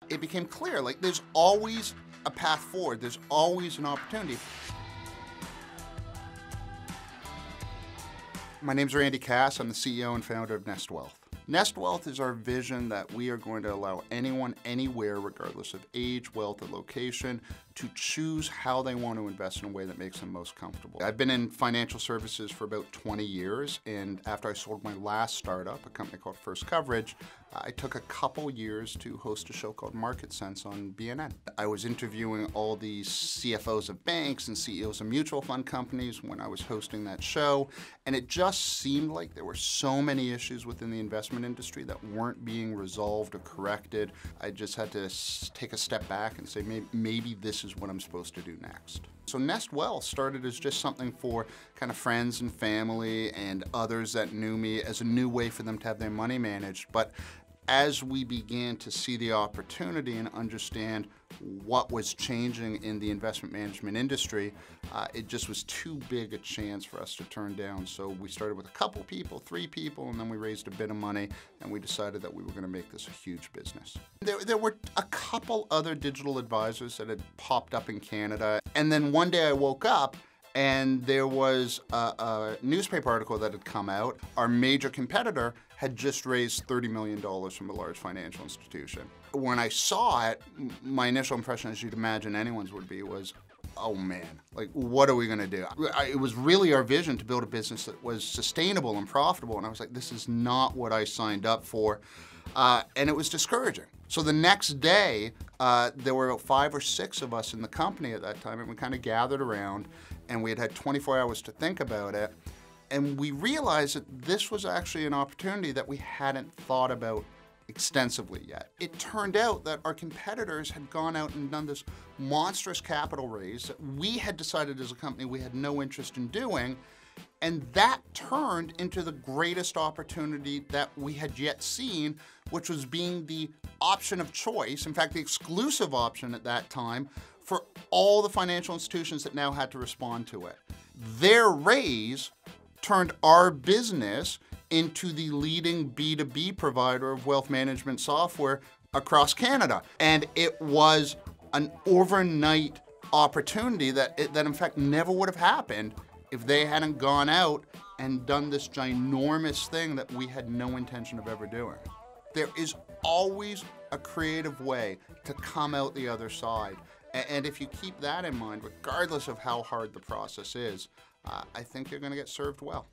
it became clear, like there's always a path forward, there's always an opportunity. My name's Randy Cass, I'm the CEO and founder of Nest Wealth. Nest Wealth is our vision that we are going to allow anyone, anywhere, regardless of age, wealth, or location, to choose how they want to invest in a way that makes them most comfortable. I've been in financial services for about 20 years, and after I sold my last startup, a company called First Coverage, I took a couple years to host a show called Market Sense on BNN. I was interviewing all these CFOs of banks and CEOs of mutual fund companies when I was hosting that show, and it just seemed like there were so many issues within the investment industry that weren't being resolved or corrected. I just had to take a step back and say, maybe this is what I'm supposed to do next. So Nest Wealth started as just something for kind of friends and family and others that knew me as a new way for them to have their money managed. But as we began to see the opportunity and understand what was changing in the investment management industry, it just was too big a chance for us to turn down. So we started with a couple people, 3 people, and then we raised a bit of money, and we decided that we were going to make this a huge business. There were a couple other digital advisors that had popped up in Canada, and then one day I woke up and there was a newspaper article that had come out. Our major competitor had just raised $30 million from a large financial institution. When I saw it, my initial impression, as you'd imagine anyone's would be, was, oh man, like what are we gonna do? It was really our vision to build a business that was sustainable and profitable, and I was like, this is not what I signed up for, and it was discouraging. So the next day, there were about 5 or 6 of us in the company at that time, and we kind of gathered around, and we had 24 hours to think about it. And we realized that this was actually an opportunity that we hadn't thought about extensively yet. It turned out that our competitors had gone out and done this monstrous capital raise that we had decided as a company we had no interest in doing, and that turned into the greatest opportunity that we had yet seen, which was being the option of choice, in fact, the exclusive option at that time, for all the financial institutions that now had to respond to it. Their raise turned our business into the leading B2B provider of wealth management software across Canada. And it was an overnight opportunity that in fact never would have happened if they hadn't gone out and done this ginormous thing that we had no intention of ever doing. There is always a creative way to come out the other side. And if you keep that in mind, regardless of how hard the process is, I think you're going to get served well.